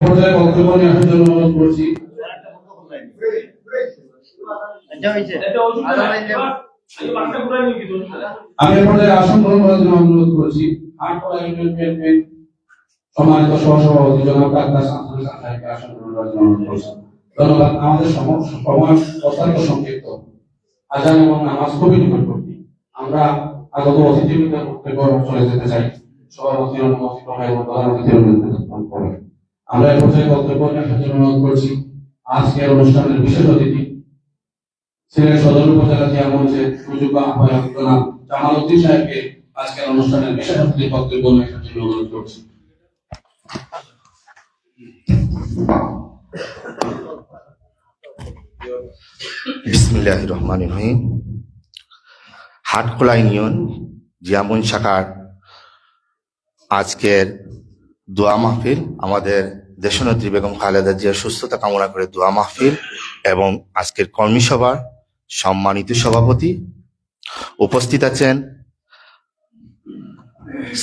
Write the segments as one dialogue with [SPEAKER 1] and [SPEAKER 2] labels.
[SPEAKER 1] পর্যায়ে বক্তব্য নিয়ে আসার জন্য অনুরোধ করছি। আমি এ পর্যায়ে আসন গ্রহণ করার জন্য অনুরোধ করছি আটকলা ইউনিয়ন বিএনপির সম্মানিত সহসভাপতি জনাব ডাক্তার শামসুল হাসান সাহেবকে আসন গ্রহণ করার জন্য অনুরোধ করছি। ধন্যবাদ। আমাদের সময় অত্যন্ত সংক্ষিপ্ত, আজান এবং নামাজ খুবই নিকটবর্তী। আমরা আগত অতিথিবৃন্দের বক্তব্য চলে যেতে চাই। সভাপতির অনুমতি ক্রমে এবং প্রধান অতিথির অনুমতি ক্রমে আমরা এ পর্যায়ে বক্তব্য নিয়ে আসার জন্য অনুরোধ করছি আজকের অনুষ্ঠানের বিশেষ অতিথি সিলেট সদর উপজেলা জিয়া মঞ্চের সুযোগ্য আহ্বায়ক জনাব জামাল উদ্দিন সাহেবকে আজকের অনুষ্ঠানের বিশেষ অতিথির বক্তব্য নিয়ে আসার জন্য অনুরোধ করছি।
[SPEAKER 2] বিসমিল্লাহির রহমানির রহিম। হাটখোলা ইউনিয়ন জিয়ামন শাখার আজকের দোয়া মাহফিল, আমাদের দেশনেত্রী বেগম খালেদা জিয়ার সুস্থতা কামনা করে দোয়া মাহফিল এবং আজকের কর্মী সভার সম্মানিত সভাপতি উপস্থিত আছেন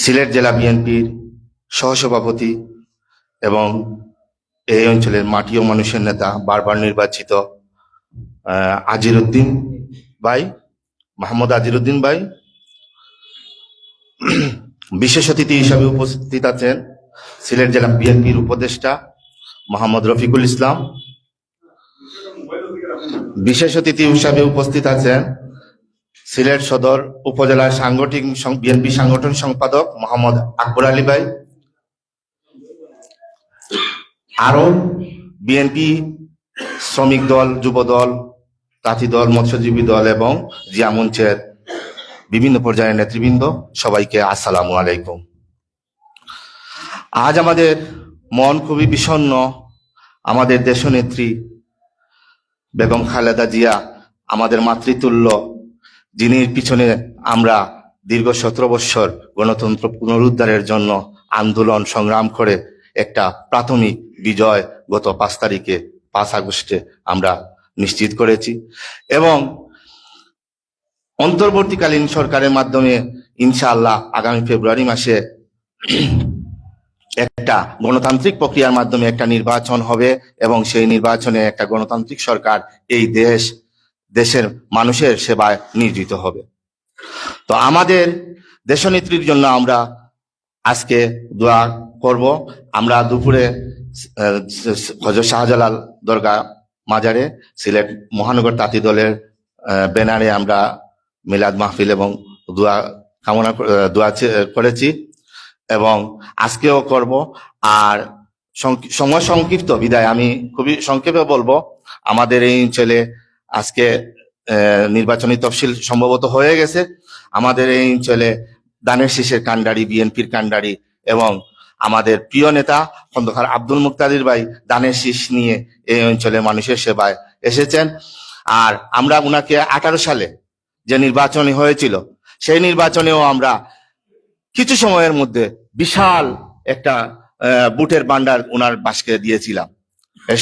[SPEAKER 2] সিলেট জেলা বিএনপির সহসভাপতি এবং এই অঞ্চলের মাটি ও মানুষের নেতা, বারবার নির্বাচিত আজিরউদ্দিন ভাই, মোহাম্মদ আজিরউদ্দিন ভাই। বিশেষ অতিথি হিসাবে উপস্থিত আছেন সিলেট জেলা বিএনপির উপদেষ্টা মোহাম্মদ রফিকুল ইসলাম। বিশেষ অতিথি হিসাবে উপস্থিত আছেন সিলেট সদর উপজেলার বিএনপি সাংগঠনিক সম্পাদক মোহাম্মদ আকবর আলী ভাই। আরো বিএনপি শ্রমিক দল, যুব দল, তাঁতি দল, মৎস্যজীবী দল এবং জিয়া মঞ্চের বিভিন্ন পর্যায়ের নেতৃবৃন্দ, সবাইকে আসসালামু আলাইকুম। আজ আমাদের মন খুবই বিষণ্ণ। আমাদের দেশনেত্রী বেগম খালেদা জিয়া, আমাদের মাতৃতুল্য, যিনি পিছনে আমরা দীর্ঘ 17 বৎসর গণতন্ত্র পুনরুদ্ধারের জন্য আন্দোলন সংগ্রাম করে একটা প্রাথমিক বিজয় গত 5 তারিখে 5 আগস্টে আমরা নিশ্চিত করেছি এবং অন্তর্বর্তীকালীন সরকারের মাধ্যমে ইনশাআল্লাহ আগামী ফেব্রুয়ারি মাসে একটা গণতান্ত্রিক প্রক্রিয়ার মাধ্যমে একটা নির্বাচন হবে এবং সেই নির্বাচনে একটা গণতান্ত্রিক সরকার এই দেশের মানুষের সেবায় নিয়োজিত হবে। তো আমাদের দেশনেত্রীর জন্য আমরা আজকে দোয়া করব। আমরা দুপুরে হযরত শাহজালাল দরগা মাজারে সিলেট মহানগর তাঁতি দলের ব্যানারে আমরা মিলাদ মাহফিল এবং দোয়া করেছি এবং আজকেও করব। আর সময় সংক্ষিপ্ত বিদায় আমি খুবই সংক্ষেপে বলবো, আমাদের এই অঞ্চলে আজকে নির্বাচনী তফসিল সম্ভবত হয়ে গেছে। আমাদের এই অঞ্চলে দানের শীষের কান্ডারি, বিএনপির কান্ডারি এবং আমাদের প্রিয় নেতা খন্দকার আব্দুল মুক্তাদির ভাই দানের শীষ নিয়ে এই অঞ্চলে মানুষের সেবায় এসেছেন। আর আমরা উনাকে 18 সালে যে নির্বাচনী হয়েছিল সেই নির্বাচনেও আমরা কিছু সময়ের মধ্যে বিশাল একটা বুটের ভান্ডার উনার বাসকে দিয়েছিলাম,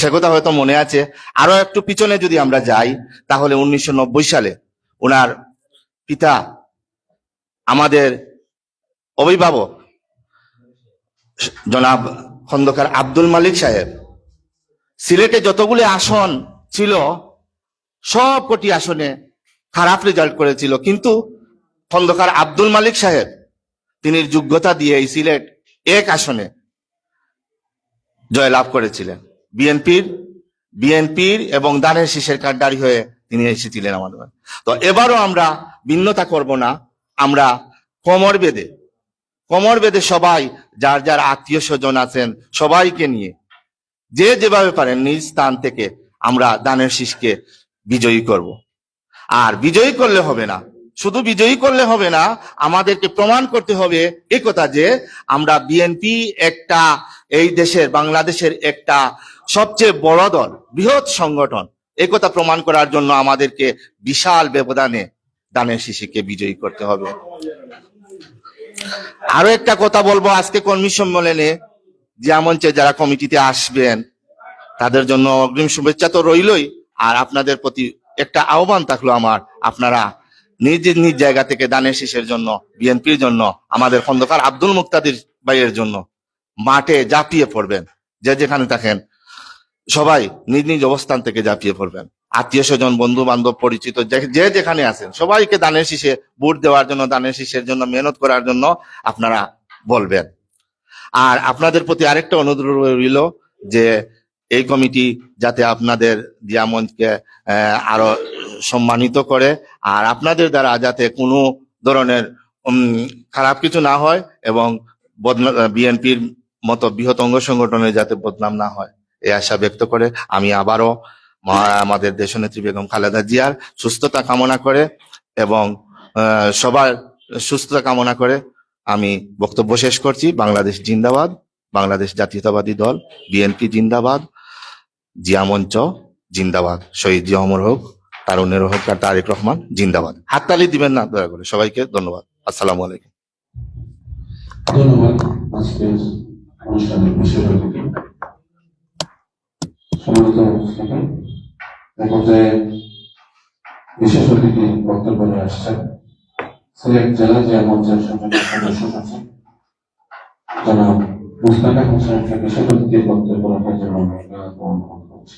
[SPEAKER 2] সে কথা হয়তো মনে আছে। আরো একটু পিছনে যদি আমরা যাই তাহলে 1990 সালে উনার পিতা, আমাদের অভিভাবক জনাব খন্দকার আব্দুল মালিক সাহেব, সিলেটে যতগুলি আসন ছিল সব কটি আসনে খারাপ রেজাল্ট করেছিল, কিন্তু খন্দকার আব্দুল মালিক সাহেব তিনি যোগ্যতা দিয়ে এই সিলেট 1 আসনে জয়লাভ করেছিলেন। বিএনপির এবং দানের শীষের কার্ডারি হয়ে তিনি এসেছিলেন আমাদের। তো এবারও আমরা ভিন্নতা করব না, আমরা কোমর বেঁধে সবাই যার যার আত্মীয় স্বজন আছেন সবাইকে নিয়ে যে যেভাবে পারেন নিজ স্থান থেকে আমরা দানের শীষকে বিজয়ী করব। আর বিজয়ী করলে হবে না, শুধু বিজয়ী করলে হবে না, আমাদেরকে প্রমাণ করতে হবে এই কথা যে আমরা বিএনপি একটা এই দেশের বাংলাদেশের একটা সবচেয়ে বড় দল, বৃহৎ সংগঠন। এই কথা প্রমাণ করার জন্য আমাদেরকে বিশাল ব্যবধানে দানের শীষকে বিজয়ী করতে হবে। আরো একটা কথা বলবো, আজকে কর্মী সম্মেলনে জিয়া মঞ্চে যারা কমিটিতে আসবেন তাদের জন্য অগ্রিম শুভেচ্ছা তো রইলই, আর আপনাদের প্রতি একটা আহ্বান থাকলো আমার, আপনারা নিজ নিজ জায়গা থেকে দানের শীষের জন্য, বিএনপির জন্য, আমাদের খন্দকার আব্দুল মুক্তাদির ভাইয়ের জন্য মাঠে ঝাঁপিয়ে পড়বেন, যে যেখানে থাকেন সবাই নিজ নিজ অবস্থান থেকে ঝাঁপিয়ে পড়বেন। আত্মীয় স্বজন, বন্ধু বান্ধব, পরিচিত যে যেখানে আছেন সবাইকে দানের শীষে ভোট দেওয়ার জন্য, দানের শীষের জন্য মেহনত করার জন্য আপনারা বলবেন। আর আপনাদের প্রতি আরেকটা অনুরোধ রইল যে এই কমিটি যাতে আপনাদের জিয়ামঞ্চকে আরো সম্মানিত করে, আর আপনাদের দ্বারা যাতে কোনো ধরনের খারাপ কিছু না হয় এবং বিএনপির মতো বৃহৎ অঙ্গ সংগঠনের যাতে বদনাম না হয়, এই আশা ব্যক্ত করে আমি আবারও আমাদের দেশনেত্রী বেগম খালেদা জিয়ার সুস্থতা কামনা করে এবং সবার সুস্থতা কামনা করে আমি বক্তব্য শেষ করছি। বাংলাদেশ জিন্দাবাদ, বাংলাদেশ জাতীয়তাবাদী দল বিএনপি জিন্দাবাদ, জিয়া মঞ্চ জিন্দাবাদ, শহীদ জিয়া অমর হোক, তারুণ্যের হোক আর তারেক রহমান জিন্দাবাদ। হাততালি দিবেন না দয়া করে। সবাইকে ধন্যবাদ। আসসালামু আলাইকুম।
[SPEAKER 1] ধন্যবাদ। আজকের অনুষ্ঠানের বিশেষ অতিথি সম্মানিত উপস্থিতি, এই পর্যায়ে বিশেষ অতিথি বক্তব্য নিয়ে আসছেন সিলেট জেলা জিয়া মঞ্চের সদস্য সচিব জনাব মুস্তাক আহমদ সাহেবকে বিশেষ অতিথির বক্তব্য রাখার জন্য অনুরোধ করছি।